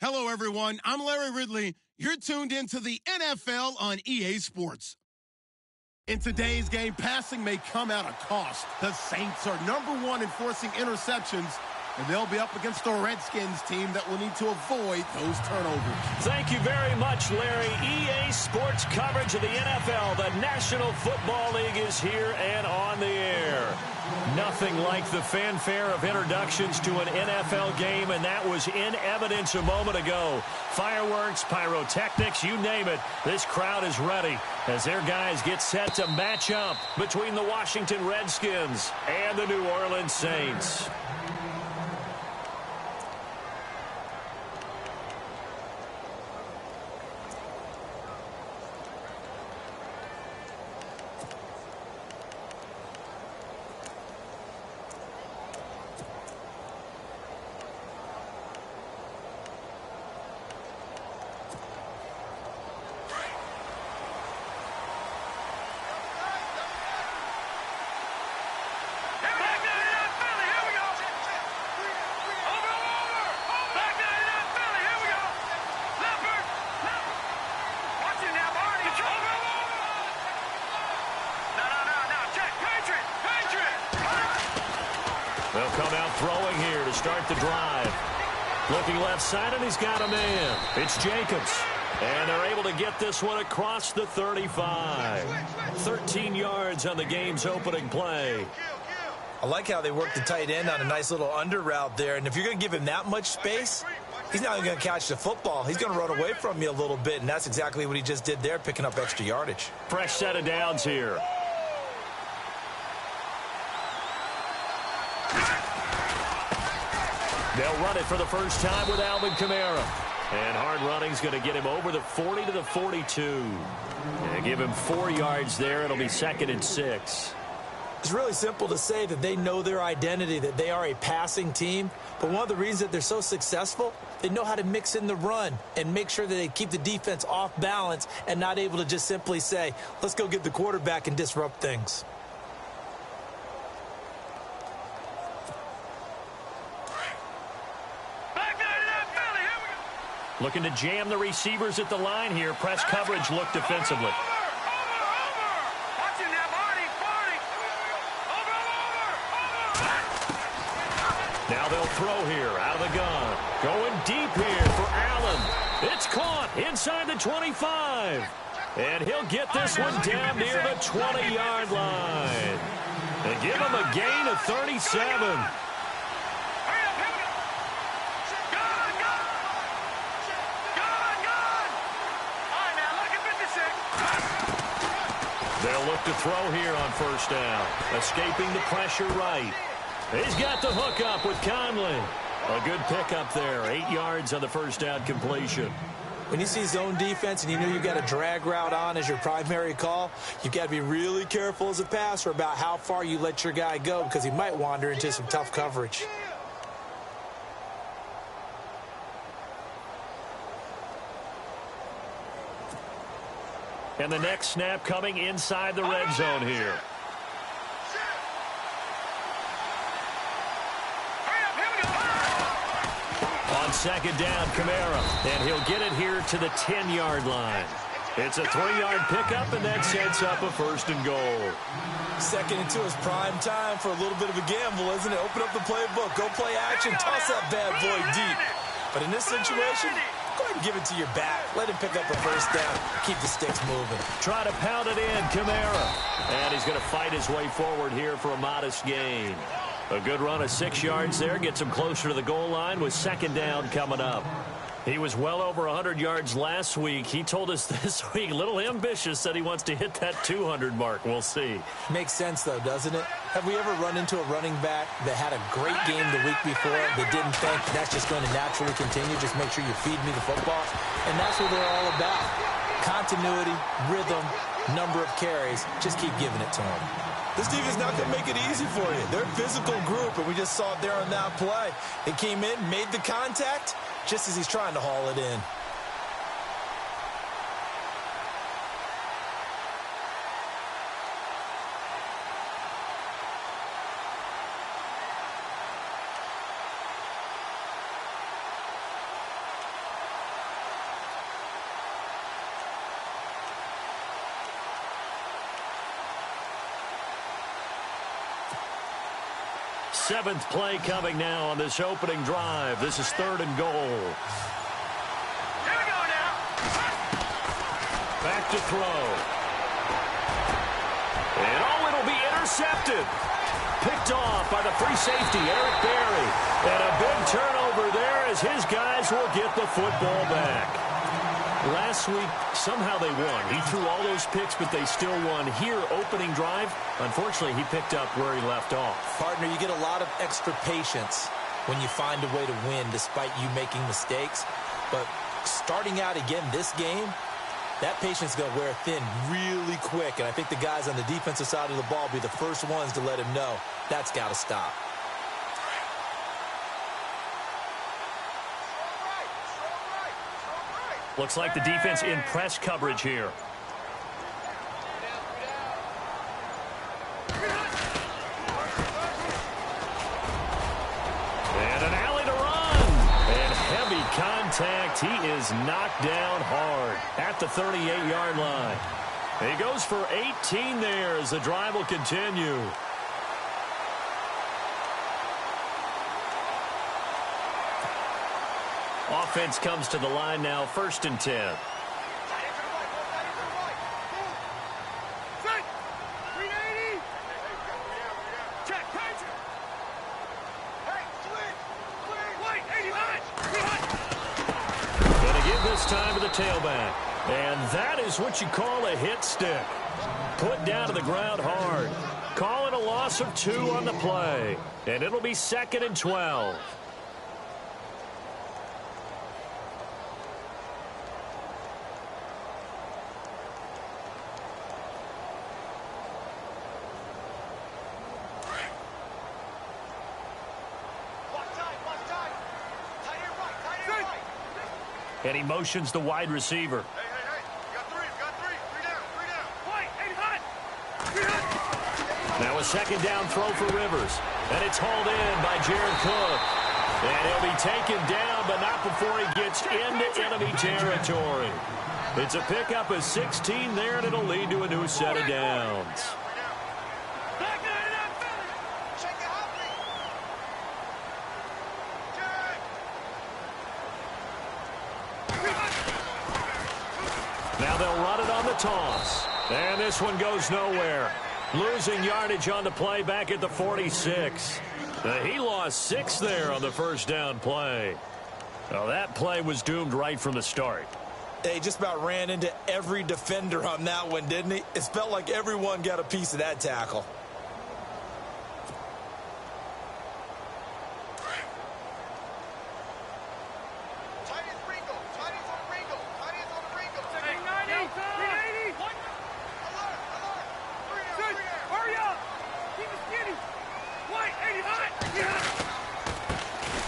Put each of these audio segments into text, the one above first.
Hello, everyone. I'm Larry Ridley. You're tuned into the NFL on EA Sports. In today's game, passing may come at a cost. The Saints are #1 in forcing interceptions, and they'll be up against the Redskins team that will need to avoid those turnovers. Thank you very much, Larry. EA Sports coverage of the NFL. The National Football League is here and on the air. Nothing like the fanfare of introductions to an NFL game, and that was in evidence a moment ago. Fireworks, pyrotechnics, you name it. This crowd is ready as their guys get set to match up between the Washington Redskins and the New Orleans Saints. They'll come out throwing here to start the drive. Looking left side, and he's got a man. It's Jacobs. And they're able to get this one across the 35. 13 yards on the game's opening play. I like how they work the tight end on a nice little under route there. And if you're going to give him that much space, he's not going to catch the football. He's going to run away from you a little bit, and that's exactly what he just did there, picking up extra yardage. Fresh set of downs here. They'll run it for the first time with Alvin Kamara. And hard running's going to get him over the 40 to the 42. And give him 4 yards there. It'll be 2nd and 6. It's really simple to say that they know their identity, that they are a passing team. But one of the reasons that they're so successful, they know how to mix in the run and make sure that they keep the defense off balance and not able to just simply say, let's go get the quarterback and disrupt things. Looking to jam the receivers at the line here. Press coverage look defensively. Now they'll throw here out of the gun. Going deep here for Allen. It's caught inside the 25. And he'll get this one down near the 20-yard line. And give him a gain of 37. They'll look to throw here on first down. Escaping the pressure right. He's got the hook up with Conley. A good pickup there. 8 yards on the first down completion. When you see zone defense and you know you've got a drag route on as your primary call, you've got to be really careful as a passer about how far you let your guy go because he might wander into some tough coverage. And the next snap coming inside the red zone here. On second down, Kamara. And he'll get it here to the 10-yard line. It's a 3-yard pickup, and that sets up a 1st and goal. 2nd and 2 is prime time for a little bit of a gamble, isn't it? Open up the playbook. Go play action. Toss that bad boy deep. But in this situation, go ahead and give it to your back. Let him pick up a 1st down. Keep the sticks moving. Try to pound it in, Kamara. And he's going to fight his way forward here for a modest gain. A good run of 6 yards there. Gets him closer to the goal line with 2nd down coming up. He was well over 100 yards last week. He told us this week, a little ambitious, said he wants to hit that 200 mark. We'll see. Makes sense, though, doesn't it? Have we ever run into a running back that had a great game the week before that didn't think that's just going to naturally continue? Just make sure you feed me the football. And that's what they're all about. Continuity, rhythm, number of carries. Just keep giving it to them. This defense is not going to make it easy for you. They're a physical group, and we just saw it there on that play. They came in, made the contact, just as he's trying to haul it in. Seventh play coming now on this opening drive. This is 3rd and goal. Here we go now. Back to throw. And it'll be intercepted. Picked off by the free safety, Eric Berry. And a big turnover there as his guys will get the football back. Last week, somehow they won. He threw all those picks, but they still won. Here, opening drive, unfortunately, he picked up where he left off. Partner, you get a lot of extra patience when you find a way to win despite you making mistakes. But starting out again this game, that patience is going to wear thin really quick. And I think the guys on the defensive side of the ball will be the first ones to let him know that's got to stop. Looks like the defense in press coverage here. And an alley to run. And heavy contact. He is knocked down hard at the 38-yard line. He goes for 18 there as the drive will continue. Offense comes to the line now, 1st and 10. Gonna give this time to the tailback. And that is what you call a hit stick. Put down to the ground hard. Call it a loss of 2 on the play. And it'll be 2nd and 12. And he motions the wide receiver. Hey. You got three. Three down. White, hot. Now a 2nd down throw for Rivers. And it's hauled in by Jared Cook. And he'll be taken down, but not before he gets into enemy territory. It's a pickup of 16 there, and it'll lead to a new set of downs. Now they'll run it on the toss. And this one goes nowhere. Losing yardage on the play back at the 46. He lost 6 there on the 1st down play. Well, that play was doomed right from the start. They just about ran into every defender on that one, didn't he? It felt like everyone got a piece of that tackle.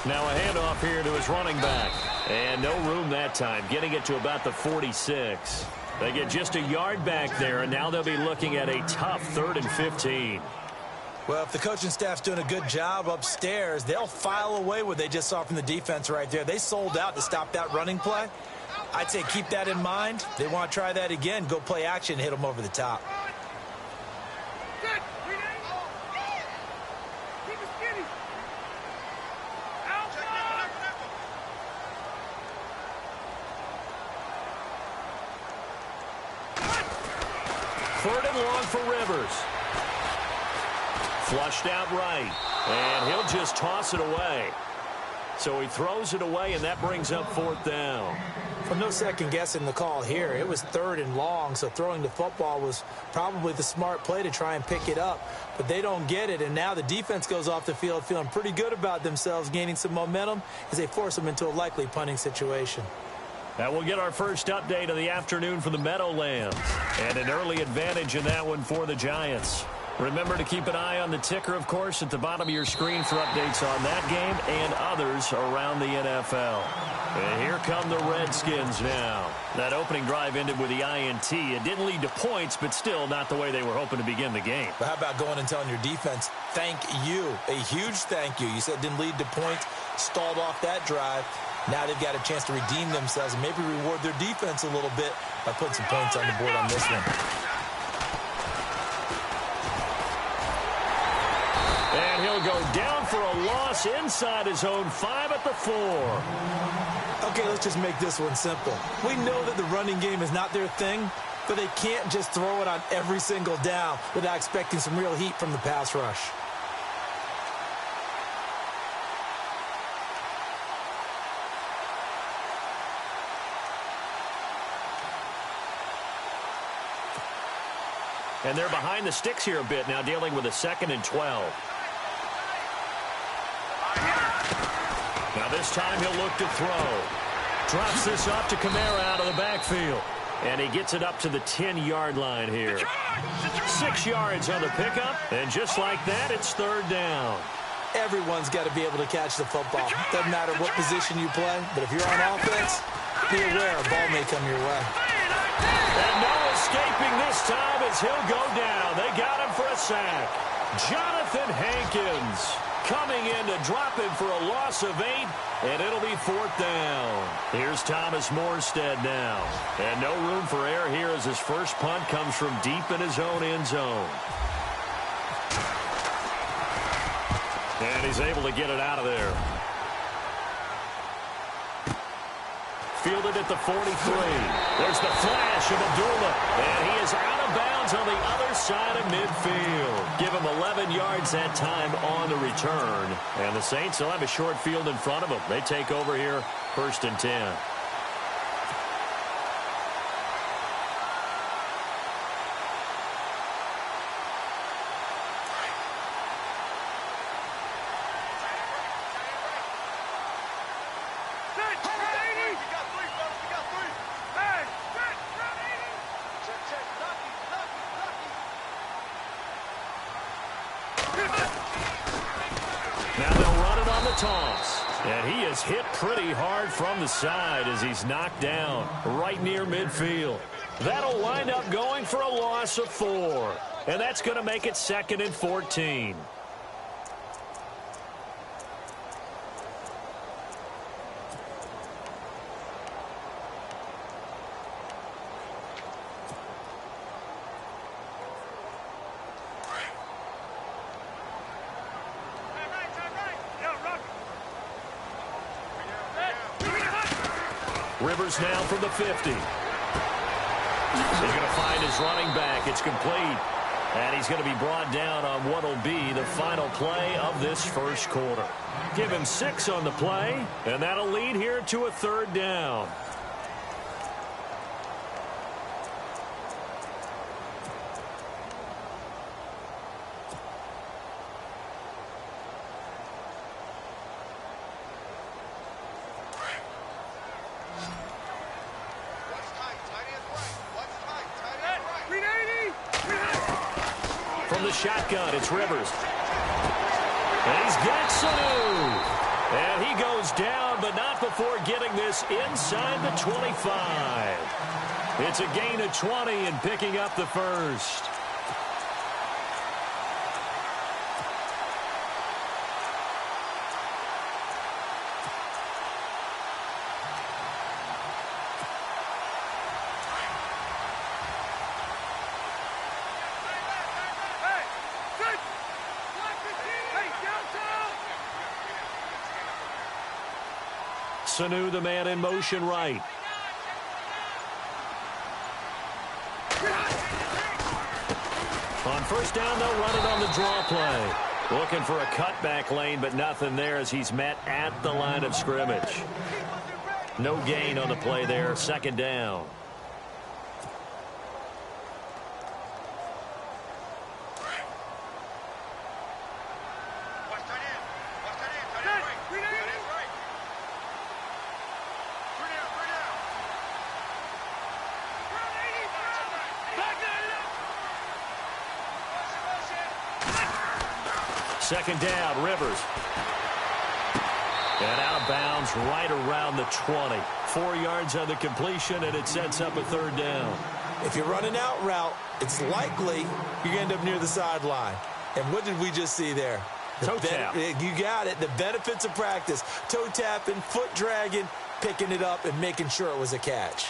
Now a handoff here to his running back. And no room that time, getting it to about the 46. They get just a yard back there, and now they'll be looking at a tough 3rd and 15. Well, if the coaching staff's doing a good job upstairs, they'll file away what they just saw from the defense right there. They sold out to stop that running play. I'd say keep that in mind. They want to try that again. Go play action, hit them over the top. Third and long for Rivers. Flushed out right. And he'll just toss it away. So he throws it away, and that brings up 4th down. Well, no second guessing the call here. It was 3rd and long, so throwing the football was probably the smart play to try and pick it up. But they don't get it, and now the defense goes off the field feeling pretty good about themselves, gaining some momentum as they force them into a likely punting situation. Now we'll get our first update of the afternoon for the Meadowlands. And an early advantage in that one for the Giants. Remember to keep an eye on the ticker, of course, at the bottom of your screen for updates on that game and others around the NFL. And here come the Redskins now. That opening drive ended with the INT. It didn't lead to points, but still not the way they were hoping to begin the game. But how about going and telling your defense, thank you, a huge thank you. You said it didn't lead to points, stalled off that drive. Now they've got a chance to redeem themselves and maybe reward their defense a little bit by putting some points on the board on this one. And he'll go down pass inside his own 5 at the 4. Okay, let's just make this one simple. We know that the running game is not their thing, but they can't just throw it on every single down without expecting some real heat from the pass rush. And they're behind the sticks here a bit now, dealing with a 2nd and 12. Now this time he'll look to throw. Drops this off to Kamara out of the backfield. And he gets it up to the 10-yard line here. 6 yards on the pickup, and just like that, it's 3rd down. Everyone's got to be able to catch the football. Doesn't matter what position you play, but if you're on offense, be aware a ball may come your way. And no escaping this time as he'll go down. They got him for a sack. Jonathan Hankins coming in to drop him for a loss of 8, and it'll be 4th down. Here's Thomas Morstead now. And no room for error here as his first punt comes from deep in his own end zone. And he's able to get it out of there. Fielded at the 43. There's the flash of Abdullah. And he is out of bounds on the other side of midfield. Give him 11 yards that time on the return. And the Saints will have a short field in front of them. They take over here, 1st and 10. Now they'll run it on the toss. And he is hit pretty hard from the side as he's knocked down right near midfield. That'll wind up going for a loss of 4. And that's going to make it 2nd and 14. Rivers now from the 50. He's going to find his running back. It's complete. And he's going to be brought down on what will be the final play of this first quarter. Give him 6 on the play, and that'll lead here to a 3rd down. From the shotgun, it's Rivers. And he's got Sanu. And he goes down, but not before getting this inside the 25. It's a gain of 20 and picking up the first. Sanu, the man in motion right. On 1st down, they'll run it on the draw play. Looking for a cutback lane, but nothing there as he's met at the line of scrimmage. No gain on the play there. 2nd down. Second down, Rivers. And out of bounds right around the 20. 4 yards on the completion, and it sets up a 3rd down. If you're running out route, it's likely you're going to end up near the sideline. And what did we just see there? Toe tap. You got it. The benefits of practice. Toe tapping, foot dragging, picking it up, and making sure it was a catch.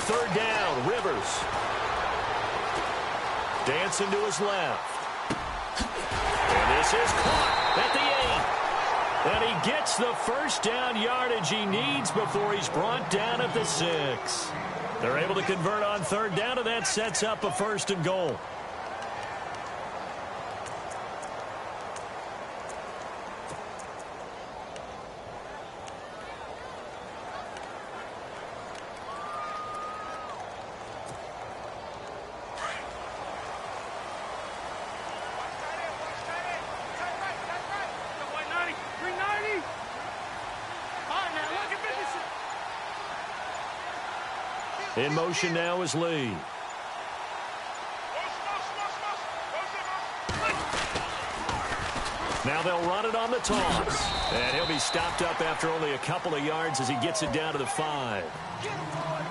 third down. Rivers. Dancing to his left. And this is caught at the 8. And he gets the first down yardage he needs before he's brought down at the 6. They're able to convert on third down, and that sets up a 1st and goal. In motion now is Lee. Now they'll run it on the toss. And he'll be stopped up after only a couple of yards as he gets it down to the 5.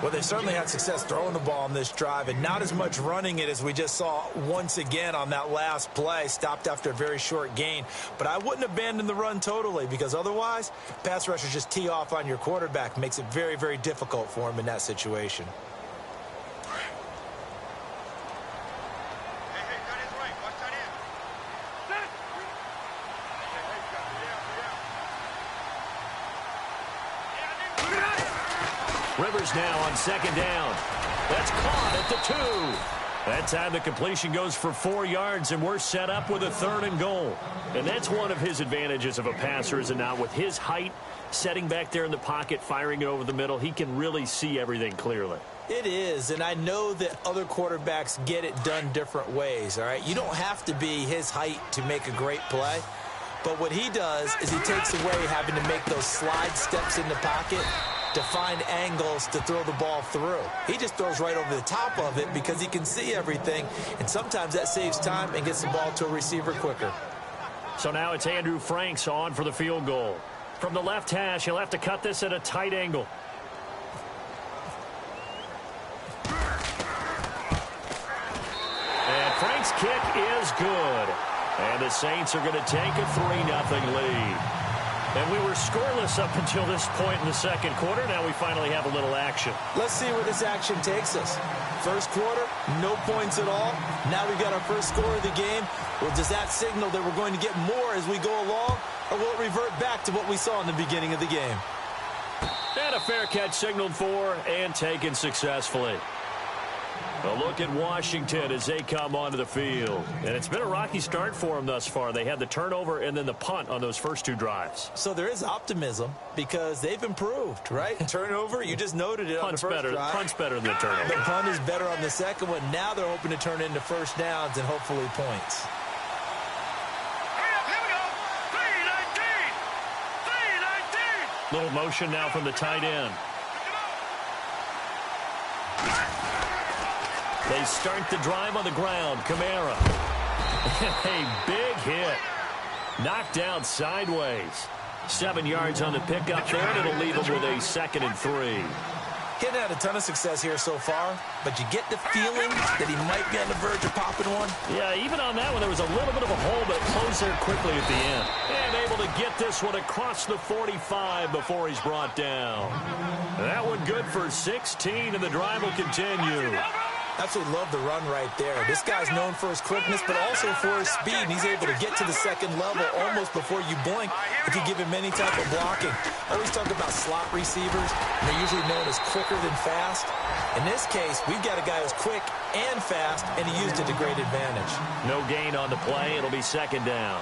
Well, they certainly had success throwing the ball on this drive and not as much running it as we just saw once again on that last play. Stopped after a very short gain. But I wouldn't abandon the run totally because otherwise, pass rushers just tee off on your quarterback. Makes it very, very difficult for him in that situation. Rivers now on second down. That's caught at the 2. That time the completion goes for 4 yards, and we're set up with a 3rd and goal. And that's one of his advantages of a passer, is it not? With his height, setting back there in the pocket, firing it over the middle, he can really see everything clearly. It is, and I know that other quarterbacks get it done different ways, all right? You don't have to be his height to make a great play. But what he does is he takes away having to make those slide steps in the pocket to find angles to throw the ball through. He just throws right over the top of it because he can see everything, and sometimes that saves time and gets the ball to a receiver quicker. So now it's Andrew Franks on for the field goal. From the left hash, he'll have to cut this at a tight angle. And Frank's kick is good. And the Saints are going to take a 3-0 lead. And we were scoreless up until this point in the second quarter. Now we finally have a little action. Let's see where this action takes us. First quarter, no points at all. Now we've got our first score of the game. Well, does that signal that we're going to get more as we go along? Or will it revert back to what we saw in the beginning of the game? And a fair catch signaled for and taken successfully. A look at Washington as they come onto the field. And it's been a rocky start for them thus far. They had the turnover and then the punt on those first 2 drives. So there is optimism because they've improved, right? Turnover, you just noted it on the first drive. Punt's better than the turnover. The punt is better on the second one. Now they're hoping to turn into first downs and hopefully points. Here we go. 3-19. Little motion now from the tight end. They start the drive on the ground. Kamara. A big hit. Knocked out sideways. 7 yards on the pickup there, and it'll leave him with a 2nd and 3. Hadn't had a ton of success here so far, but you get the feeling that he might be on the verge of popping one. Yeah, even on that one, there was a little bit of a hole, but it closed there quickly at the end. And able to get this one across the 45 before he's brought down. That one good for 16, and the drive will continue. Absolutely love the run right there. This guy's known for his quickness, but also for his speed. And he's able to get to the second level almost before you blink if you give him any type of blocking. I always talk about slot receivers, and they're usually known as quicker than fast. In this case, we've got a guy who's quick and fast, and he used it to great advantage. No gain on the play. It'll be 2nd down.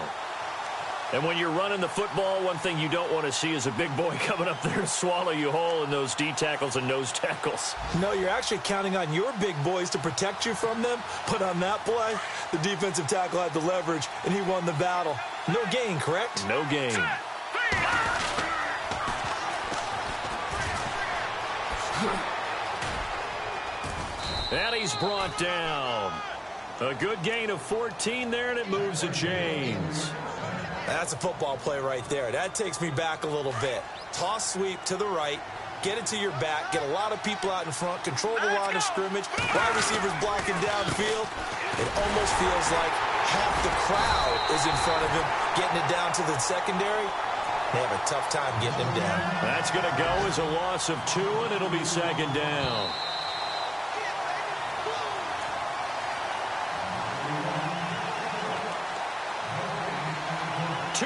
And when you're running the football, one thing you don't want to see is a big boy coming up there and swallow you whole in those D tackles and nose tackles. No, you're actually counting on your big boys to protect you from them. But on that play, the defensive tackle had the leverage, and he won the battle. No gain, correct? No gain. And he's brought down. A good gain of 14 there, and it moves the chains. That's a football play right there. That takes me back a little bit. Toss sweep to the right. Get it to your back. Get a lot of people out in front. Control the line of scrimmage. Wide receivers blocking downfield. It almost feels like half the crowd is in front of him. Getting it down to the secondary. They have a tough time getting him down. That's going to go as a loss of 2, and it'll be 2nd down.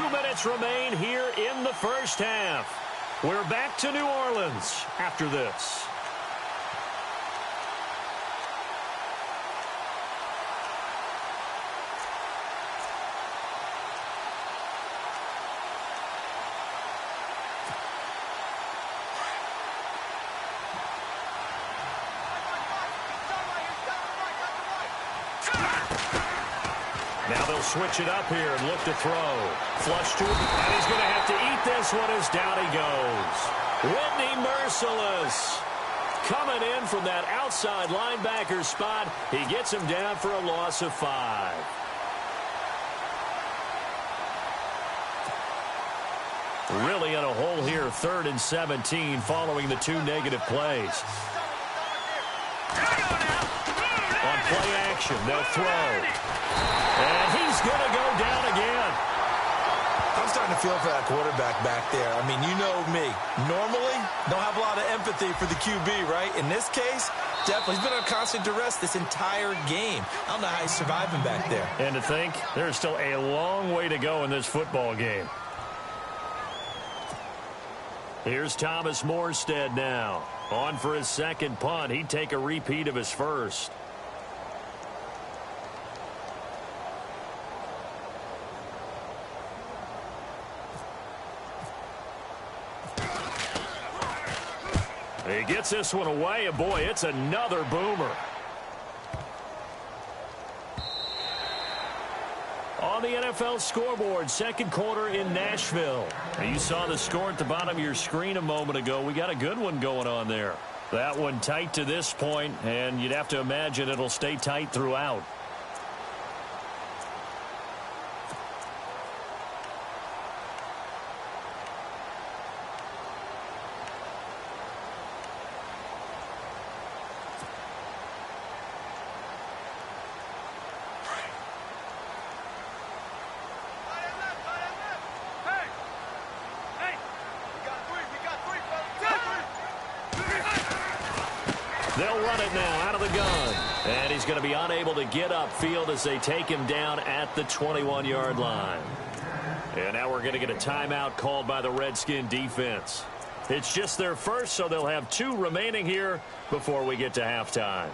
2 minutes remain here in the first half. We're back to New Orleans after this. Now they'll switch it up here and look to throw. Flush to him, and he's going to have to eat this one as down he goes. Whitney Merciless coming in from that outside linebacker spot. He gets him down for a loss of 5. Really in a hole here, 3rd and 17 following the 2 negative plays. On play action, they'll throw. And he's going to go down again. I'm starting to feel for that quarterback back there. I mean, you know me. Normally, don't have a lot of empathy for the QB, right? In this case, definitely. He's been on constant duress this entire game. I don't know how he's surviving back there. And to think, there's still a long way to go in this football game. Here's Thomas Morstead now. On for his second punt. He'd take a repeat of his first. He gets this one away, and boy, it's another boomer. On the NFL scoreboard, second quarter in Nashville. Now, you saw the score at the bottom of your screen a moment ago. We got a good one going on there. That one tight to this point, and you'd have to imagine it'll stay tight throughout. They'll run it now out of the gun. And he's going to be unable to get upfield as they take him down at the 21-yard line. And now we're going to get a timeout called by the Redskin defense. It's just their first, so they'll have 2 remaining here before we get to halftime.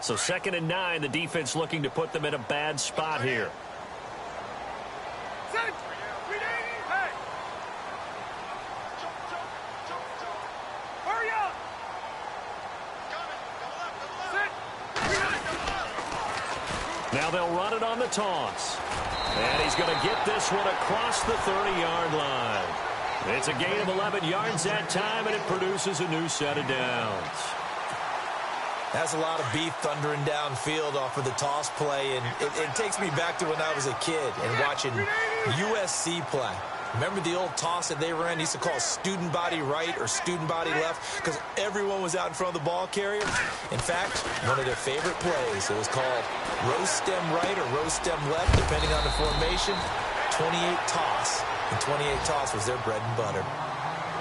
So 2nd and 9, the defense looking to put them in a bad spot here. Hurry up! Now they'll run it on the toss. And he's going to get this one across the 30-yard line. It's a gain of 11 yards that time, and it produces a new set of downs. That's a lot of beef thundering downfield off of the toss play, and it takes me back to when I was a kid and watching USC play. Remember the old toss that they ran? They used to call student body right or student body left because everyone was out in front of the ball carrier. In fact, one of their favorite plays, it was called rose stem right or rose stem left, depending on the formation. 28 toss, and 28 toss was their bread and butter.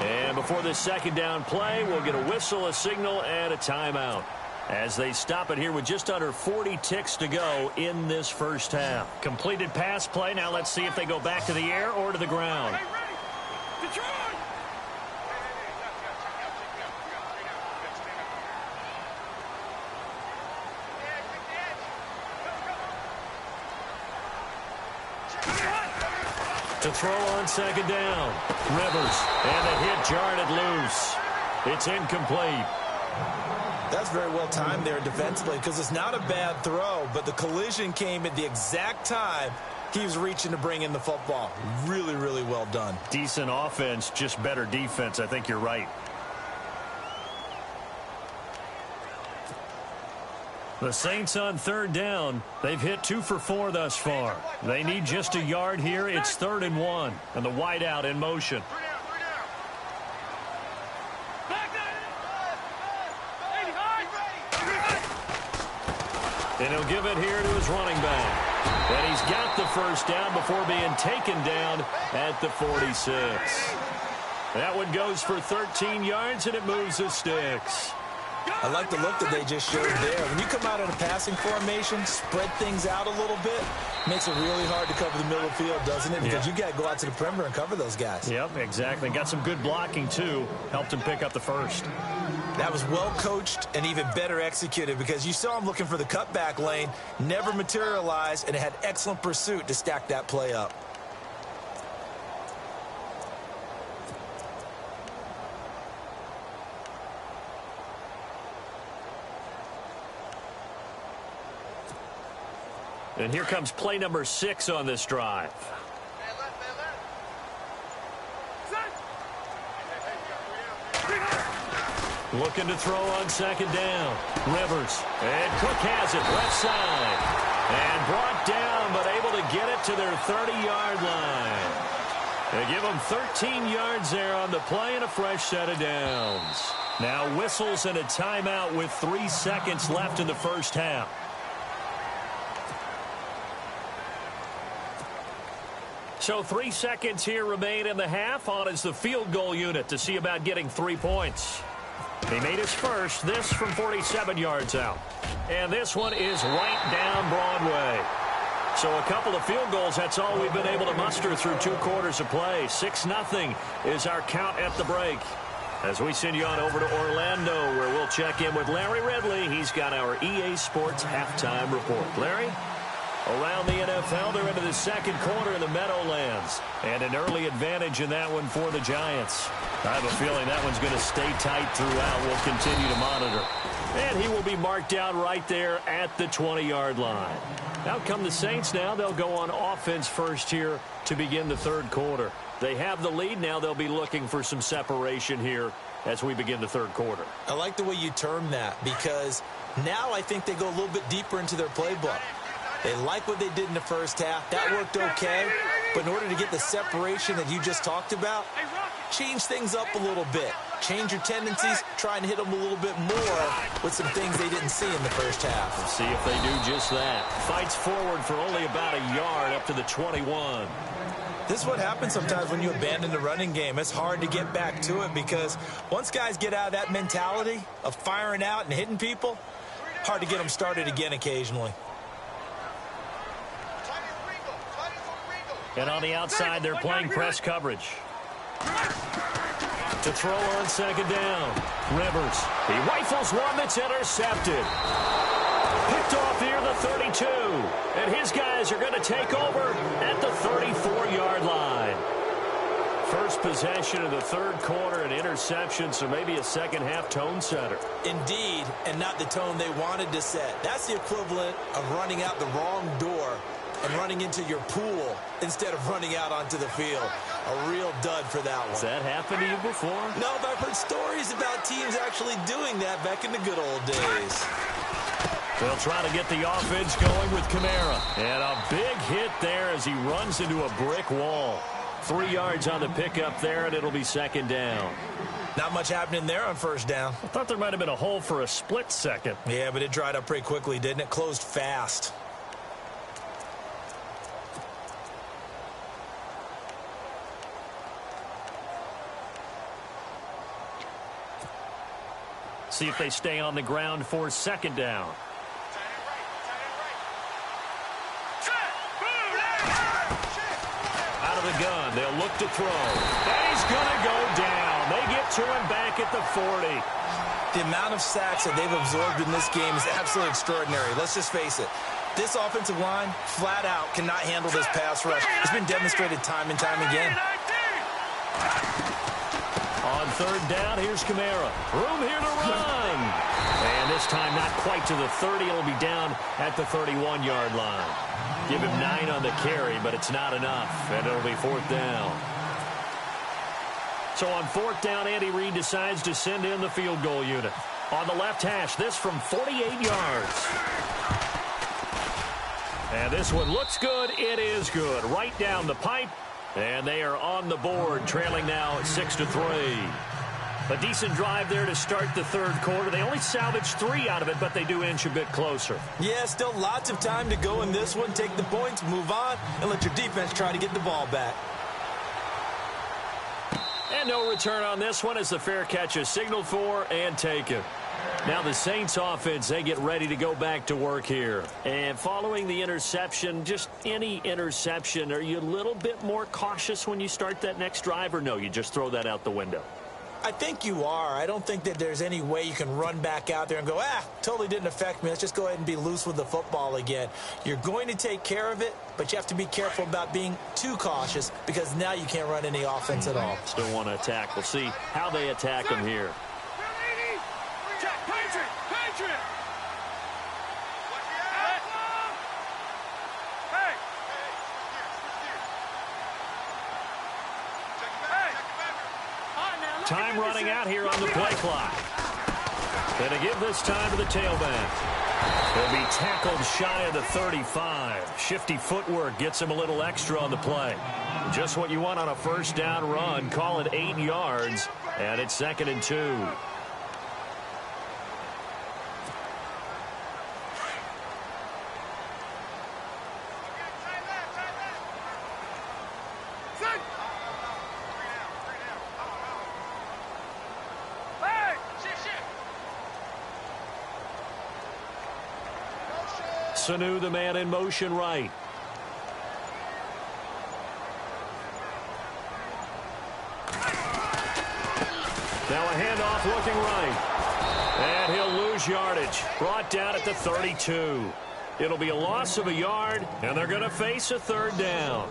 And before this second down play, we'll get a whistle, a signal, and a timeout as they stop it here with just under 40 ticks to go in this first half. Completed pass play. Now let's see if they go back to the air or to the ground. Hey, ready! Detroit! To throw on second down. Rivers, and the hit jarred it loose. It's incomplete. That's very well timed there defensively because it's not a bad throw, but the collision came at the exact time he was reaching to bring in the football. Really, really well done. Decent offense, just better defense. I think you're right. The Saints on third down. They've hit 2 for 4 thus far. They need just a yard here. It's 3rd and 1, and the wideout in motion. And he'll give it here to his running back. And he's got the first down before being taken down at the 46. That one goes for 13 yards, and it moves the sticks. I like the look that they just showed there. When you come out in a passing formation, spread things out a little bit, makes it really hard to cover the middle of the field, doesn't it? Because you got to go out to the perimeter and cover those guys. Yep, exactly. Got some good blocking, too. Helped him pick up the first. That was well coached and even better executed because you saw him looking for the cutback lane, never materialized, and it had excellent pursuit to stack that play up. And here comes play number 6 on this drive. Looking to throw on second down. Rivers. And Cook has it left side. And brought down, but able to get it to their 30-yard line. They give them 13 yards there on the play and a fresh set of downs. Now whistles and a timeout with 3 seconds left in the first half. So 3 seconds here remain in the half. On is the field goal unit to see about getting 3 points. He made his first, this from 47 yards out. And this one is right down Broadway. So a couple of field goals, that's all we've been able to muster through 2 quarters of play. 6-0 is our count at the break. As we send you on over to Orlando, where we'll check in with Larry Ridley. He's got our EA Sports halftime report. Larry? Around the NFL, they're into the second quarter in the Meadowlands. And an early advantage in that one for the Giants. I have a feeling that one's going to stay tight throughout. We'll continue to monitor. And he will be marked down right there at the 20-yard line. Out come the Saints now. They'll go on offense first here to begin the third quarter. They have the lead. Now they'll be looking for some separation here as we begin the third quarter. I like the way you term that because now I think they go a little bit deeper into their playbook. They like what they did in the first half. That worked okay. But in order to get the separation that you just talked about, change things up a little bit. Change your tendencies. Try and hit them a little bit more with some things they didn't see in the first half. We'll see if they do just that. Fights forward for only about a yard up to the 21. This is what happens sometimes when you abandon the running game. It's hard to get back to it because once guys get out of that mentality of firing out and hitting people, hard to get them started again occasionally. And on the outside, they're playing press coverage. To throw on second down. Rivers. He rifles one that's intercepted. Picked off near the 32. And his guys are going to take over at the 34-yard line. First possession of the third quarter, an interception, so maybe a second-half tone setter. Indeed, and not the tone they wanted to set. That's the equivalent of running out the wrong door and running into your pool instead of running out onto the field. A real dud for that one. Has that happened to you before? No, but I've heard stories about teams actually doing that back in the good old days. They'll try to get the offense going with Kamara. And a big hit there as he runs into a brick wall. 3 yards on the pickup there, and it'll be second down. Not much happening there on first down. I thought there might have been a hole for a split second. Yeah, but it dried up pretty quickly, didn't it? Closed fast. See if they stay on the ground for second down. Out of the gun, they'll look to throw. And he's going to go down. They get to him back at the 40. The amount of sacks that they've absorbed in this game is absolutely extraordinary. Let's just face it. This offensive line, flat out, cannot handle this pass rush. It's been demonstrated time and time again. On third down, here's Kamara. Room here to run. And this time not quite to the 30. It'll be down at the 31-yard line. Give him 9 on the carry, but it's not enough. And it'll be fourth down. So on fourth down, Andy Reid decides to send in the field goal unit. On the left hash, this from 48 yards. And this one looks good. It is good. Right down the pipe. And they are on the board, trailing now 6-3. A decent drive there to start the third quarter. They only salvaged 3 out of it, but they do inch a bit closer. Yeah, still lots of time to go in this one. Take the points, move on, and let your defense try to get the ball back. And no return on this one as the fair catch is signaled for and taken. Now the Saints offense, they get ready to go back to work here. And following the interception, just any interception, are you a little bit more cautious when you start that next drive, or no, you just throw that out the window? I think you are. I don't think that there's any way you can run back out there and go, totally didn't affect me. Let's just go ahead and be loose with the football again. You're going to take care of it, but you have to be careful about being too cautious because now you can't run any offense at all. Still want to attack. We'll see how they attack them here. Time running out here on the play clock. Going to give this time to the tailback. He'll be tackled shy of the 35. Shifty footwork gets him a little extra on the play. Just what you want on a first down run. Call it 8 yards, and it's 2nd and 2. Sanu, the man in motion right. Now a handoff looking right. And he'll lose yardage. Brought down at the 32. It'll be a loss of a yard, and they're going to face a 3rd down.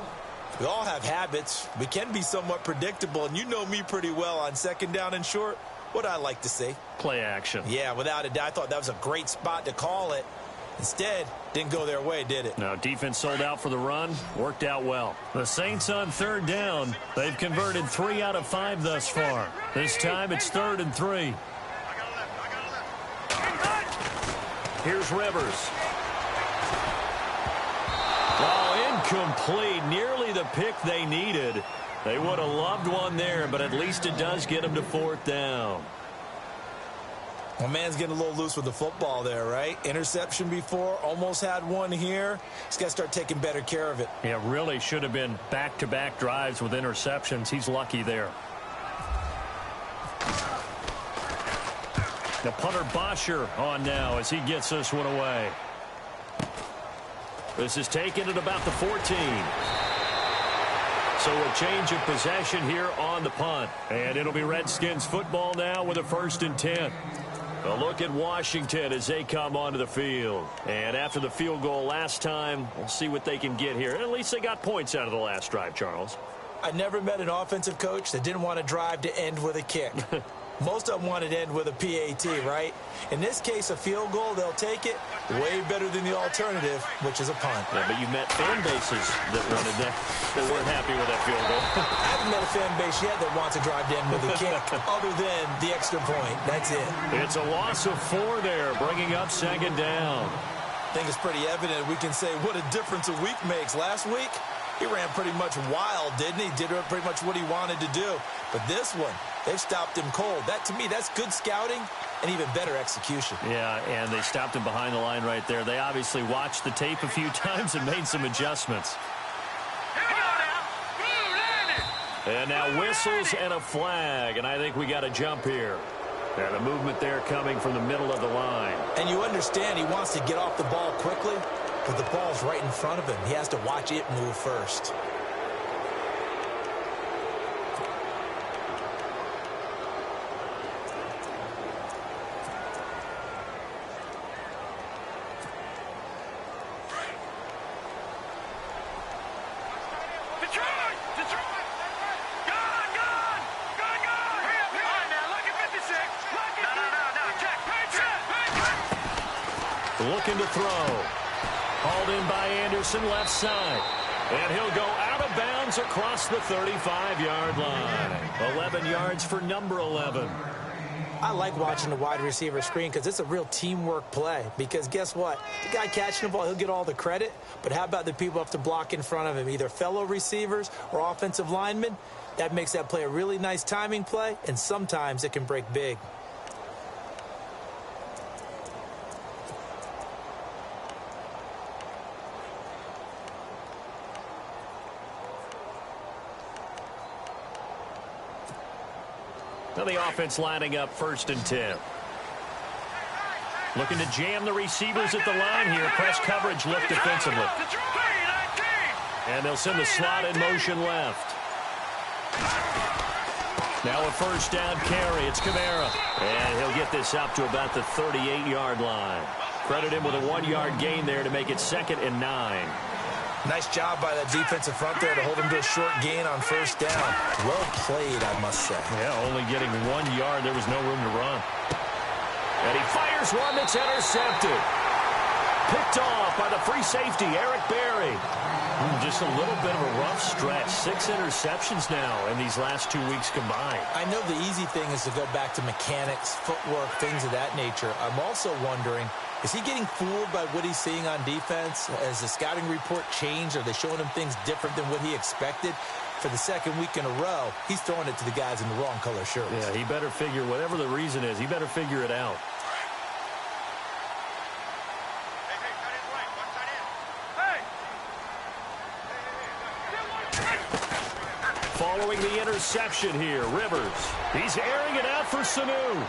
We all have habits. We can be somewhat predictable, and you know me pretty well on 2nd down and short. What I like to say? Play action. Yeah, without a doubt. I thought that was a great spot to call it. Instead, didn't go their way, did it? No, defense sold out for the run. Worked out well. The Saints on 3rd down. They've converted 3 out of 5 thus far. This time it's 3rd and 3. Here's Rivers. Oh, incomplete. Nearly the pick they needed. They would have loved one there, but at least it does get them to 4th down. My man's getting a little loose with the football there, right? Interception before, almost had one here. He's got to start taking better care of it. Yeah, really should have been back-to-back drives with interceptions. He's lucky there. The punter Bosher on now as he gets this one away. This is taken at about the 14. So a change of possession here on the punt. And it'll be Redskins football now with a 1st and 10. A look at Washington as they come onto the field. And after the field goal last time, we'll see what they can get here. At least they got points out of the last drive, Charles. I never met an offensive coach that didn't want to drive to end with a kick. Most of them wanted to end with a PAT, right? In this case, a field goal, they'll take it way better than the alternative, which is a punt. Yeah, but you met fan bases that wanted that, that weren't happy with that field goal. I haven't met a fan base yet that wants to drive to end with a kick other than the extra point. That's it. It's a loss of 4 there, bringing up 2nd down. I think it's pretty evident we can say what a difference a week makes. Last week, he ran pretty much wild, didn't he? Did pretty much what he wanted to do. But this one, they've stopped him cold. That, to me, that's good scouting and even better execution. Yeah, and they stopped him behind the line right there. They obviously watched the tape a few times and made some adjustments. And now whistles and a flag, and I think we got a jump here. And the movement there coming from the middle of the line. And you understand he wants to get off the ball quickly, but the ball's right in front of him. He has to watch it move first. Looking to throw. Hauled in by Anderson, left side. And he'll go out of bounds across the 35-yard line. 11 yards for number 11. I like watching the wide receiver screen because it's a real teamwork play. Because guess what? The guy catching the ball, he'll get all the credit. But how about the people up to block in front of him, either fellow receivers or offensive linemen? That makes that play a really nice timing play, and sometimes it can break big. Now the offense lining up 1st and 10. Looking to jam the receivers at the line here. Press coverage look defensively. And they'll send the slot in motion left. Now a 1st down carry. It's Kamara. And he'll get this up to about the 38-yard line. Credit him with a 1-yard gain there to make it 2nd and 9. Nice job by that defensive front there to hold him to a short gain on 1st down. Well played, I must say. Yeah, only getting 1 yard. There was no room to run. And he fires one that's intercepted. Picked off by the free safety, Eric Berry. Just a little bit of a rough stretch. 6 interceptions now in these last 2 weeks combined. I know the easy thing is to go back to mechanics, footwork, things of that nature. I'm also wondering, is he getting fooled by what he's seeing on defense? Has the scouting report changed? Are they showing him things different than what he expected? For the 2nd week in a row, he's throwing it to the guys in the wrong color shirts. Yeah, he better figure, whatever the reason is, he better figure it out. Following the interception here, Rivers. He's airing it out for Sanu.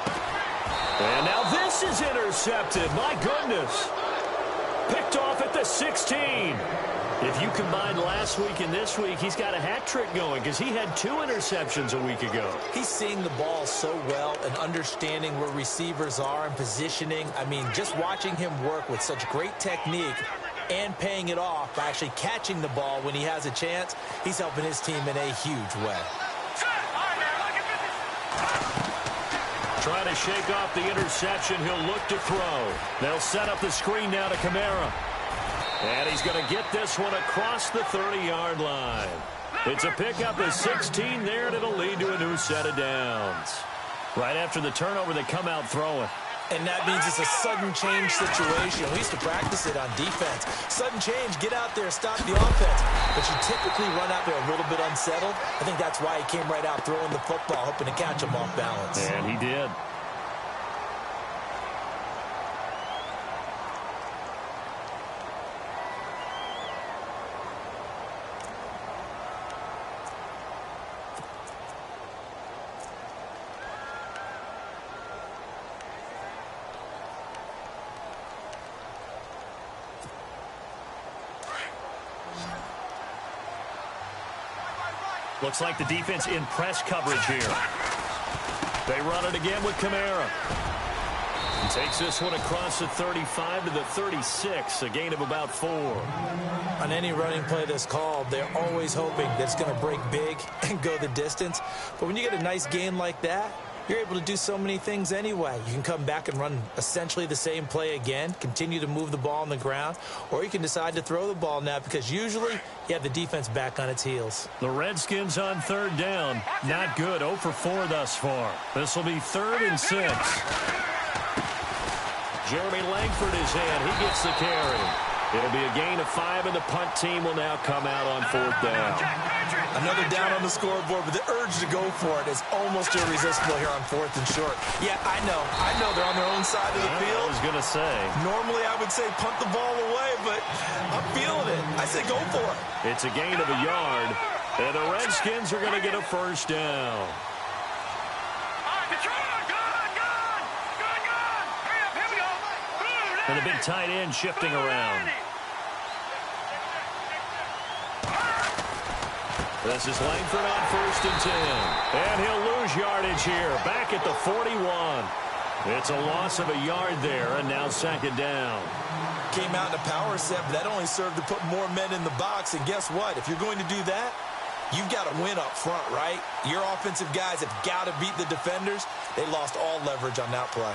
And now this is intercepted. My goodness. Picked off at the 16. If you combine last week and this week, he's got a hat trick going because he had 2 interceptions a week ago. He's seeing the ball so well and understanding where receivers are and positioning. I mean, just watching him work with such great technique and paying it off by actually catching the ball when he has a chance, he's helping his team in a huge way. Trying to shake off the interception. He'll look to throw. They'll set up the screen now to Kamara. And he's going to get this one across the 30-yard line. It's a pickup of 16 there, and it'll lead to a new set of downs. Right after the turnover, they come out throwing. And that means it's a sudden change situation. We used to practice it on defense. Sudden change, get out there, stop the offense. But you typically run out there a little bit unsettled. I think that's why he came right out throwing the football, hoping to catch him off balance. And he did. Looks like the defense in press coverage here. They run it again with Kamara. He takes this one across the 35 to the 36, a gain of about 4. On any running play that's called, they're always hoping that it's going to break big and go the distance. But when you get a nice gain like that, you're able to do so many things anyway. You can come back and run essentially the same play again, continue to move the ball on the ground, or you can decide to throw the ball now because usually you have the defense back on its heels. The Redskins on 3rd down. Not good. 0 for 4 thus far. This will be 3rd and 6. Jeremy Langford is in. He gets the carry. It'll be a gain of 5, and the punt team will now come out on 4th down. Another down on the scoreboard, but the urge to go for it is almost irresistible here on 4th and short. Yeah, I know they're on their own side of the field. I was going to say. Normally I would say punt the ball away, but I'm feeling it. I say go for it. It's a gain of a yard, and the Redskins are going to get a 1st down. And the big tight end shifting around. This is Langford on 1st and 10. And he'll lose yardage here. Back at the 41. It's a loss of a yard there, and now 2nd down. Came out in a power set, but that only served to put more men in the box. And guess what? If you're going to do that, you've got to win up front, right? Your offensive guys have got to beat the defenders. They lost all leverage on that play.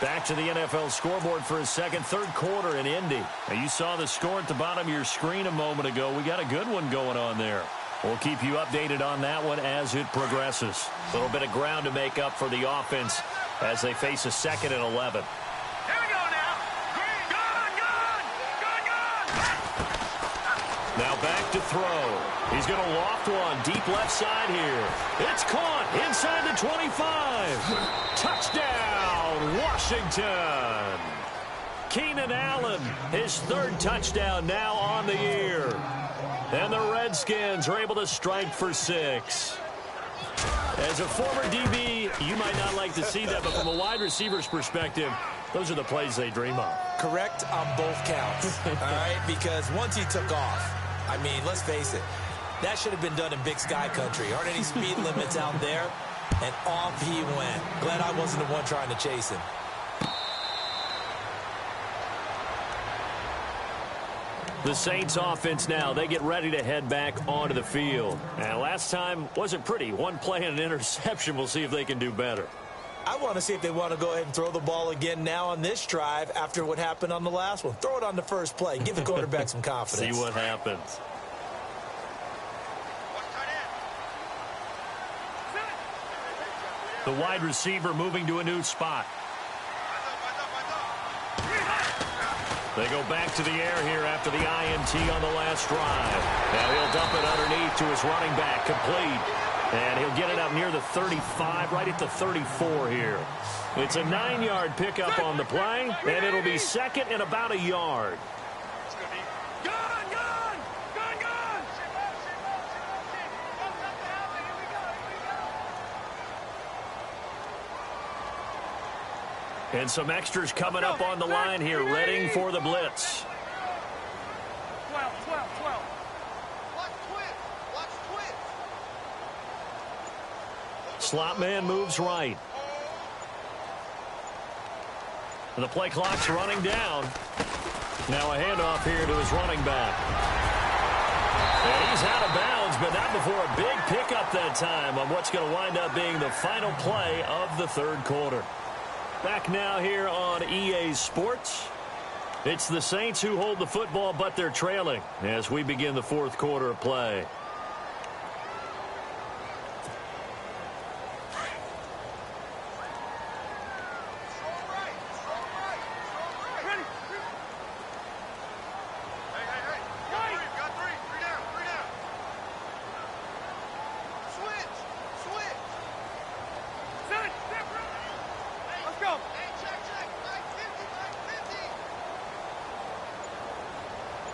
Back to the NFL scoreboard for a third quarter in Indy. Now, you saw the score at the bottom of your screen a moment ago. We got a good one going on there. We'll keep you updated on that one as it progresses. A little bit of ground to make up for the offense as they face a 2nd and 11. Here we go now. Good. Now back to throw. He's going to loft one deep left side here. It's caught inside the 25. Touchdown, Washington. Keenan Allen, his 3rd touchdown now on the year. And the Redskins are able to strike for 6. As a former DB, you might not like to see that, but from a wide receiver's perspective, those are the plays they dream of. Correct on both counts, all right? Because once he took off, I mean, let's face it, that should have been done in Big Sky country. Aren't any speed limits out there? And off he went. Glad I wasn't the one trying to chase him. The Saints offense now, they get ready to head back onto the field. And last time wasn't pretty. One play and an interception. We'll see if they can do better. I want to see if they want to go ahead and throw the ball again now on this drive after what happened on the last one. Throw it on the first play. Give the quarterback some confidence. See what happens. The wide receiver moving to a new spot. They go back to the air here after the INT on the last drive. Now he'll dump it underneath to his running back, complete. And he'll get it up near the 35, right at the 34 here. It's a 9-yard pickup on the play, and it'll be second and about a yard. And some extras coming up on the line here, readying for the blitz. 12. Watch twitch. Slot man moves right. And the play clock's running down. Now a handoff here to his running back. And he's out of bounds, but not before a big pickup that time on what's going to wind up being the final play of the third quarter. Back now here on EA Sports. It's the Saints who hold the football, but they're trailing as we begin the fourth quarter of play.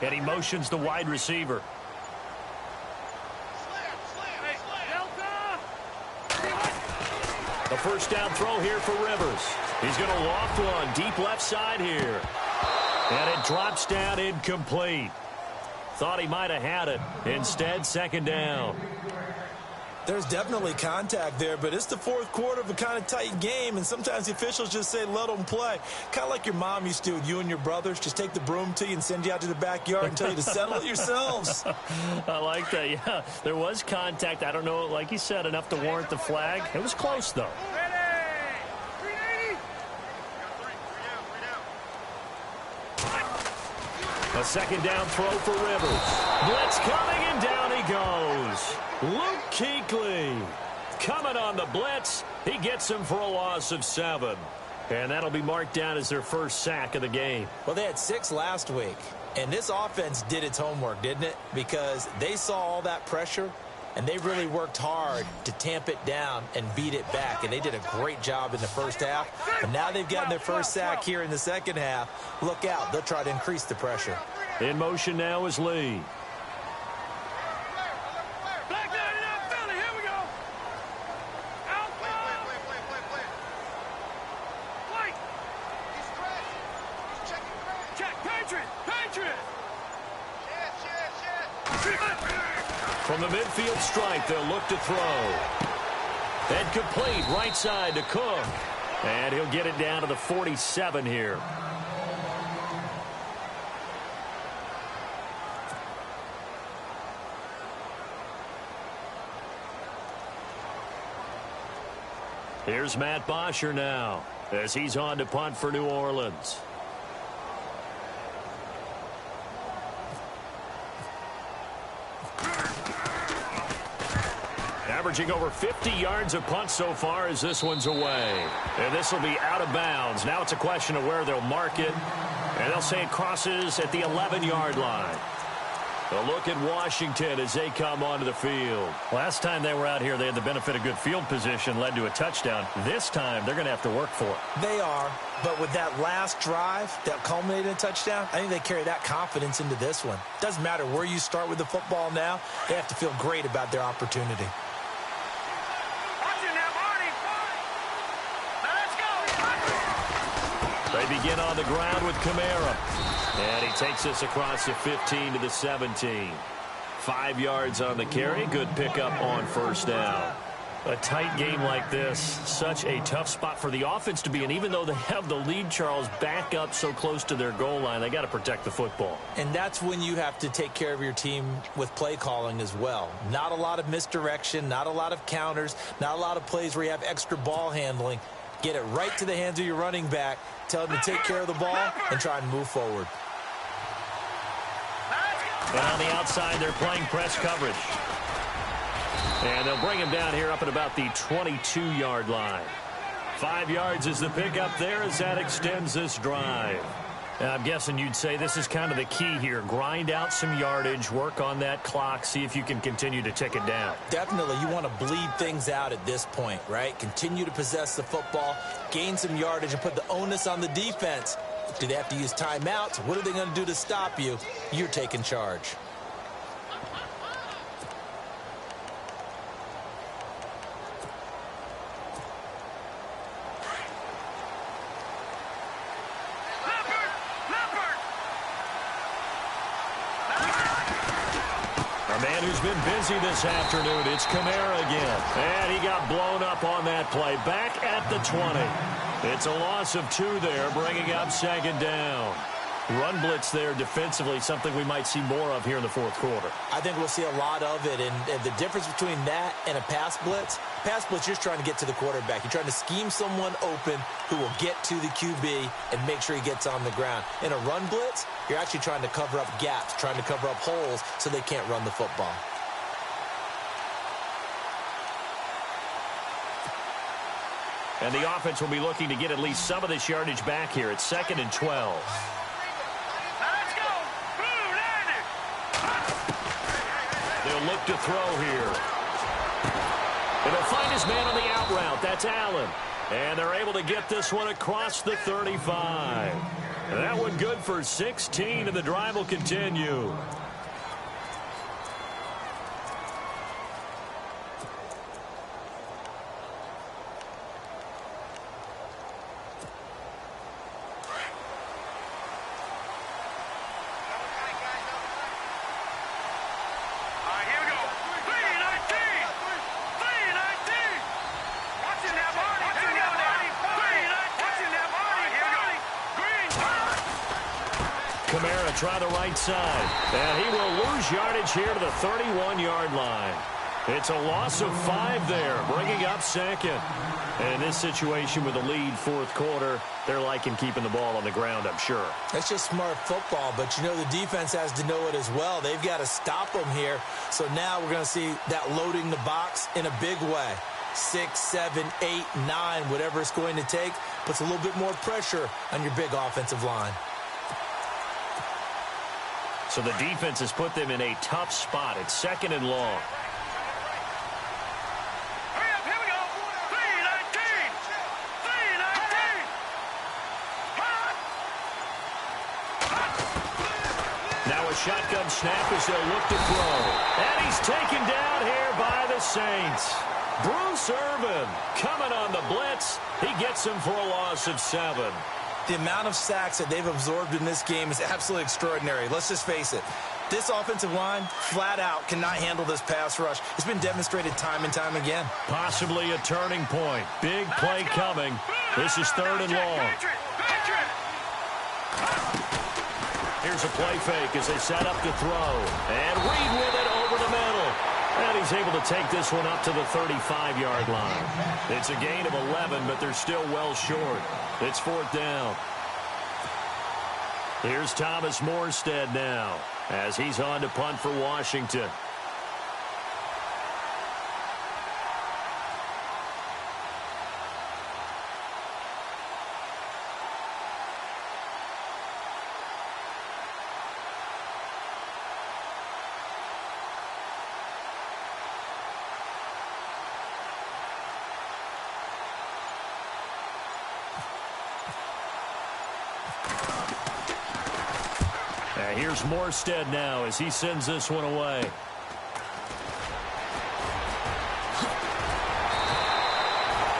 And he motions the wide receiver. The first down throw here for Rivers. He's going to loft one deep left side here. And it drops down incomplete. Thought he might have had it. Instead, second down. There's definitely contact there, but it's the fourth quarter of a kind of tight game, and sometimes the officials just say, let them play. Kind of like your mom used to with you and your brothers. Just take the broom to you and send you out to the backyard and tell you to settle it yourselves. I like that, yeah. There was contact. I don't know, like you said, enough to warrant the flag. It was close, though. A second down throw for Rivers. Blitz coming, and down he goes. Luke Kuechly coming on the blitz. He gets him for a loss of 7. And that'll be marked down as their first sack of the game. Well, they had 6 last week. And this offense did its homework, didn't it? Because they saw all that pressure, and they really worked hard to tamp it down and beat it back. And they did a great job in the first half. And now they've gotten their first sack here in the second half. Look out. They'll try to increase the pressure. In motion now is Lee. From the midfield strike, they'll look to throw. And complete right side to Cook. And he'll get it down to the 47 here. Here's Matt Bosher now as he's on to punt for New Orleans. Averaging over 50 yards of punt so far as this one's away. And this will be out of bounds. Now it's a question of where they'll mark it. And they'll say it crosses at the 11-yard line. A look at Washington as they come onto the field. Last time they were out here, they had the benefit of good field position, led to a touchdown. This time, they're going to have to work for it. They are, but with that last drive that culminated in a touchdown, I think they carry that confidence into this one. Doesn't matter where you start with the football now, they have to feel great about their opportunity. They begin on the ground with Kamara. And he takes this across the 15 to the 17. 5 yards on the carry. Good pickup on first down. A tight game like this, such a tough spot for the offense to be in. Even though they have the lead, Charles, back up so close to their goal line, they got to protect the football. And that's when you have to take care of your team with play calling as well. Not a lot of misdirection, not a lot of counters, not a lot of plays where you have extra ball handling. Get it right to the hands of your running back, tell him to take care of the ball, and try and move forward. And on the outside, they're playing press coverage. And they'll bring him down here up at about the 22-yard line. 5 yards is the pickup there as that extends this drive. And I'm guessing you'd say this is kind of the key here. Grind out some yardage, work on that clock, see if you can continue to tick it down. Definitely. You want to bleed things out at this point, right? Continue to possess the football, gain some yardage, and put the onus on the defense. Do they have to use timeouts? What are they going to do to stop you? You're taking charge. Man who's been busy this afternoon. It's Kamara again. And he got blown up on that play. Back at the 20. It's a loss of 2 there, bringing up second down. Run blitz there defensively, something we might see more of here in the fourth quarter. I think we'll see a lot of it. And the difference between that and a pass blitz, you're just trying to get to the quarterback. You're trying to scheme someone open who will get to the QB and make sure he gets on the ground. In a run blitz, you're actually trying to cover up gaps, trying to cover up holes so they can't run the football. And the offense will be looking to get at least some of this yardage back here. It's 2nd and 12. They'll look to throw here. And he'll find his man on the out route. That's Allen. And they're able to get this one across the 35. And that one good for 16, and the drive will continue. Kamara try the right side. And he will lose yardage here to the 31-yard line. It's a loss of 5 there, bringing up second. And in this situation with the lead fourth quarter, they're liking keeping the ball on the ground, I'm sure. That's just smart football, but you know the defense has to know it as well. They've got to stop them here. So now we're going to see that loading the box in a big way. 6, 7, 8, 9, whatever it's going to take, puts a little bit more pressure on your big offensive line. So the defense has put them in a tough spot. It's 2nd and long. Hurry up, here we go. 3-19. 3-19. Now a shotgun snap as they'll look to throw. And he's taken down here by the Saints. Bruce Irvin coming on the blitz. He gets him for a loss of 7. The amount of sacks that they've absorbed in this game is absolutely extraordinary. Let's just face it. This offensive line, flat out, cannot handle this pass rush. It's been demonstrated time and time again. Possibly a turning point. Big play coming. This is 3rd and long. Here's a play fake as they set up to throw. And Reed with it over the middle. And he's able to take this one up to the 35-yard line. It's a gain of 11, but they're still well short. It's 4th down. Here's Thomas Morstead now as he's on to punt for Washington. Here's Morstead now as he sends this one away.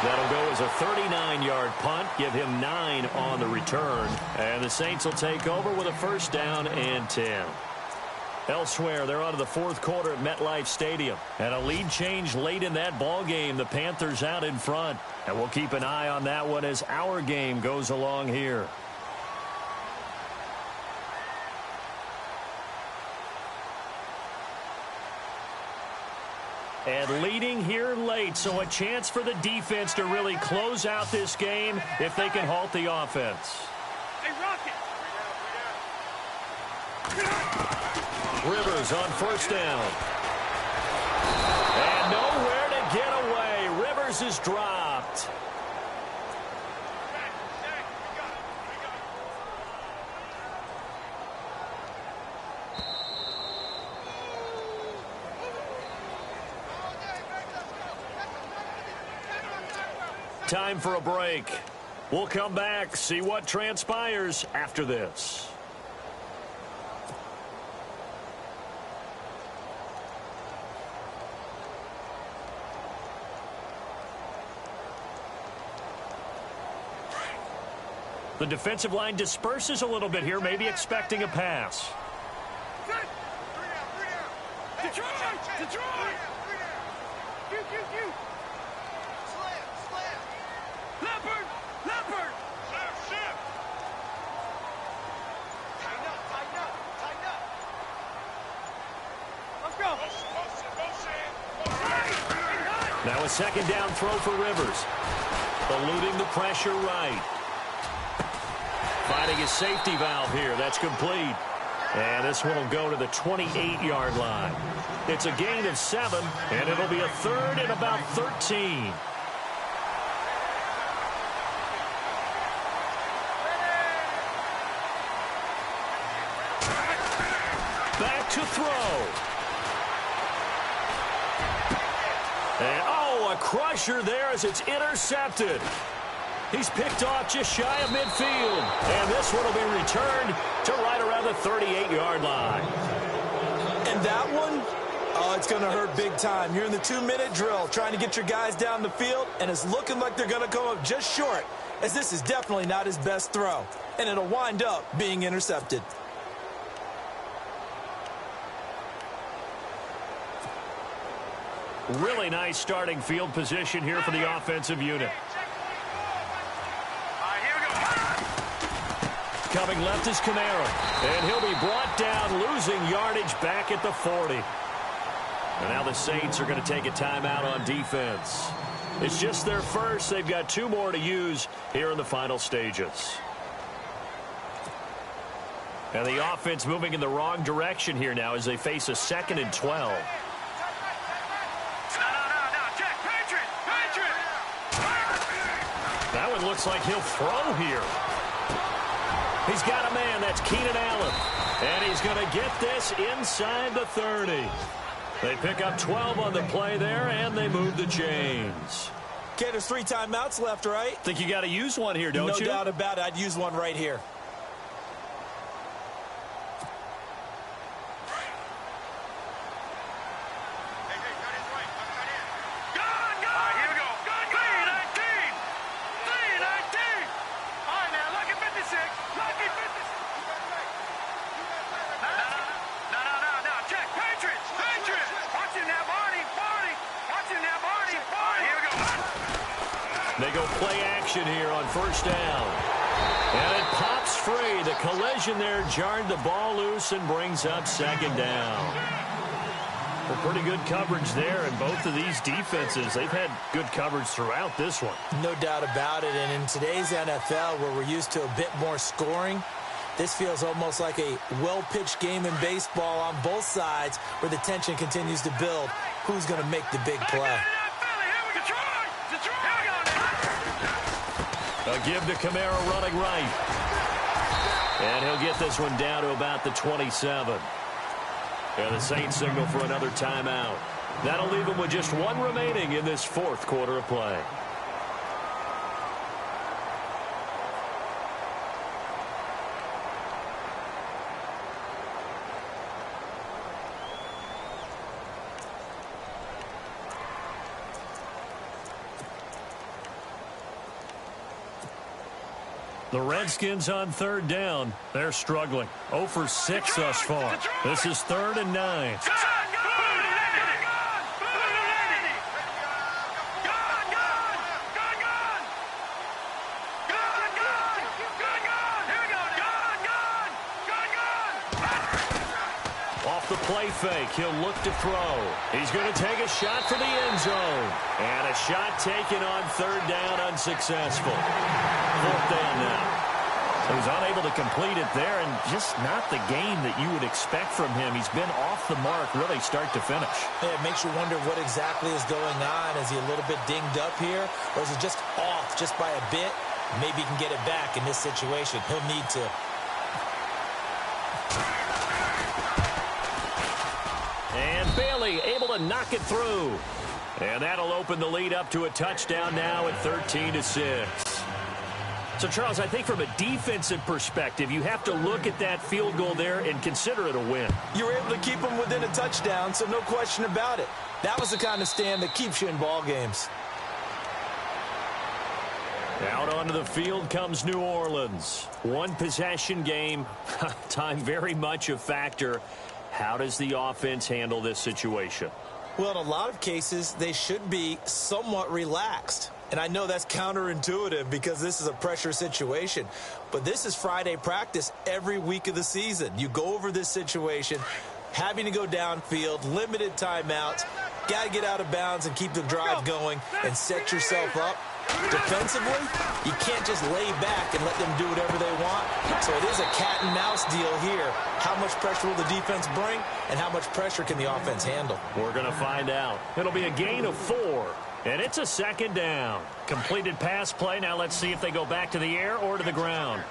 That'll go as a 39-yard punt. Give him 9 on the return. And the Saints will take over with a first down and 10. Elsewhere, they're on to the fourth quarter at MetLife Stadium. And a lead change late in that ball game. The Panthers out in front. And we'll keep an eye on that one as our game goes along here. And leading here late, so a chance for the defense to really close out this game if they can halt the offense. Hey, Rocket! Rivers on first down. And nowhere to get away. Rivers is dropped. Time for a break. We'll come back, see what transpires after this. The defensive line disperses a little bit here, maybe expecting a pass. Detroit! Detroit! Leopard! Leopard! Shift! Tighten up! Let's go! Now a second down throw for Rivers. Eluding the pressure right. Finding his safety valve here. That's complete. And this one will go to the 28-yard line. It's a gain of 7, and it'll be a third and about 13. Back to throw. And, oh, a crusher there as it's intercepted. He's picked off just shy of midfield. And this one will be returned to right around the 38-yard line. And that one, oh, it's going to hurt big time. You're in the 2-minute drill trying to get your guys down the field, and it's looking like they're going to come up just short, as this is definitely not his best throw. And it'll wind up being intercepted. Really nice starting field position here for the offensive unit. Coming left is Camaro, and he'll be brought down, losing yardage back at the 40. And now the Saints are going to take a timeout on defense. It's just their first. They've got 2 more to use here in the final stages. And the offense moving in the wrong direction here now as they face a 2nd and 12. That one looks like he'll throw here. He's got a man. That's Keenan Allen. And he's going to get this inside the 30. They pick up 12 on the play there, and they move the chains. Okay, there's 3 timeouts left, right? Think you got to use one here, don't you? No doubt about it. I'd use one right here. They go play action here on first down. And it pops free. The collision there jarred the ball loose and brings up 2nd down. Well, pretty good coverage there, and both of these defenses, they've had good coverage throughout this one. No doubt about it, and in today's NFL, where we're used to a bit more scoring, this feels almost like a well-pitched game in baseball on both sides where the tension continues to build. Who's going to make the big play? A give to Camaro running right. And he'll get this one down to about the 27. And the Saints signal for another timeout. That'll leave them with just 1 remaining in this 4th quarter of play. The Redskins on third down. They're struggling. 0 for 6 thus far. This is 3rd and 9. Off the play fake, he'll look to throw. He's going to take a shot for the end zone. And a shot taken on 3rd down, unsuccessful. 4th down now. He was unable to complete it there, and just not the game that you would expect from him. He's been off the mark really start to finish. Yeah, it makes you wonder what exactly is going on. Is he a little bit dinged up here, or is he just off just by a bit? Maybe he can get it back in this situation. He'll need to. And Bailey able to knock it through. And that'll open the lead up to a touchdown now at 13-6. So, Charles, I think from a defensive perspective, you have to look at that field goal there and consider it a win. You were able to keep them within a touchdown, so no question about it. That was the kind of stand that keeps you in ball games. Out onto the field comes New Orleans. One possession game. Time very much a factor. How does the offense handle this situation? Well, in a lot of cases, they should be somewhat relaxed. And I know that's counterintuitive because this is a pressure situation. But this is Friday practice every week of the season. You go over this situation, having to go downfield, limited timeouts, got to get out of bounds and keep the drive going and set yourself up. Defensively, you can't just lay back and let them do whatever they want. So it is a cat and mouse deal here. How much pressure will the defense bring, and how much pressure can the offense handle? We're going to find out. It'll be a gain of 4, and it's a 2nd down. Completed pass play. Now let's see if they go back to the air or to the ground.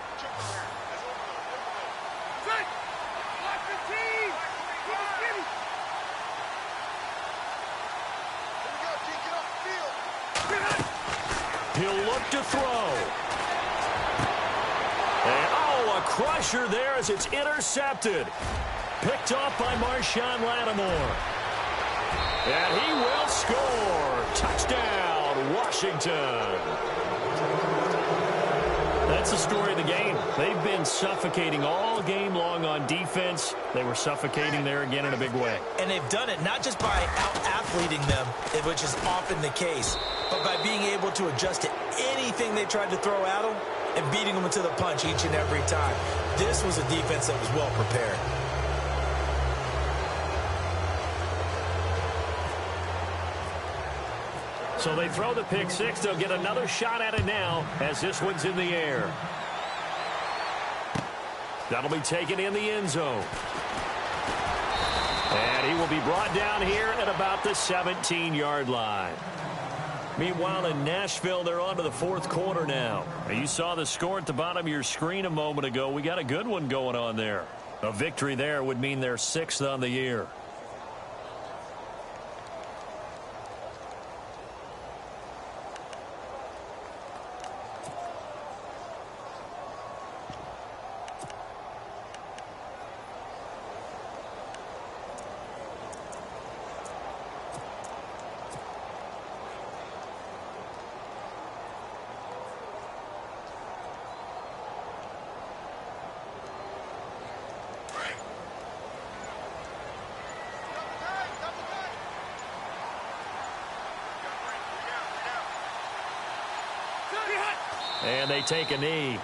He'll look to throw. And, oh, a crusher there as it's intercepted. Picked off by Marshawn Lattimore. And he will score. Touchdown, Washington. That's the story of the game. They've been suffocating all game long on defense. They were suffocating there again in a big way. And they've done it not just by out-athleting them, which is often the case, but by being able to adjust to anything they tried to throw at them and beating them to the punch each and every time. This was a defense that was well prepared. So they throw the pick six. They'll get another shot at it now as this one's in the air. That'll be taken in the end zone. And he will be brought down here at about the 17-yard line. Meanwhile, in Nashville, they're on to the 4th quarter now. You saw the score at the bottom of your screen a moment ago. We got a good one going on there. A victory there would mean they're 6th on the year. And they take a knee.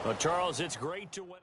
Well, Charles, it's great to win.